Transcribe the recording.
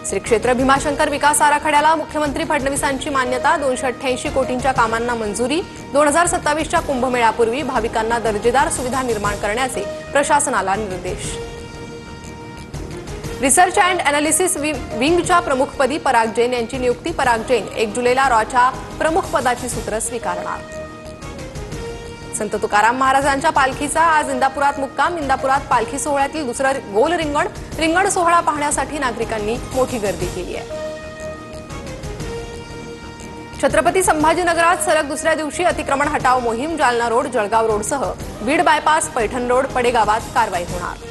श्री क्षेत्र भीमाशंकर विकास आराखड्याला मुख्यमंत्री फडणवीसांची मान्यता. 288 कोटींच्या कामांना मंजुरी. 2027च्या कुंभमेळ्यापूर्वी भाविकांना दर्जेदार सुविधा निर्माण करण्याचे प्रशासनाला निर्देश. रिसर्च अँड अॅनालिसिस विंगच्या प्रमुखपदी पराग जैन यांची नियुक्ती. पराग जैन 1 जुलैला रॉच्या प्रमुखपदाची सूत्र स्वीकारणार. संत तुकाराम महाराजांच्या पालखीचा आज इंदापुरात मुक्काम. इंदापुरात पालखी सोहळ्यातील दुसरं गोल रिंगण सोहळा पाहण्यासाठी नागरिकांनी मोठी गर्दी केली आहे. छत्रपती संभाजीनगरात सलग दुसऱ्या दिवशी अतिक्रमण हटाव मोहीम. जालना रोड, जळगाव रोडसह बीड बायपास, पैठण रोड, पडेगावात कारवाई होणार.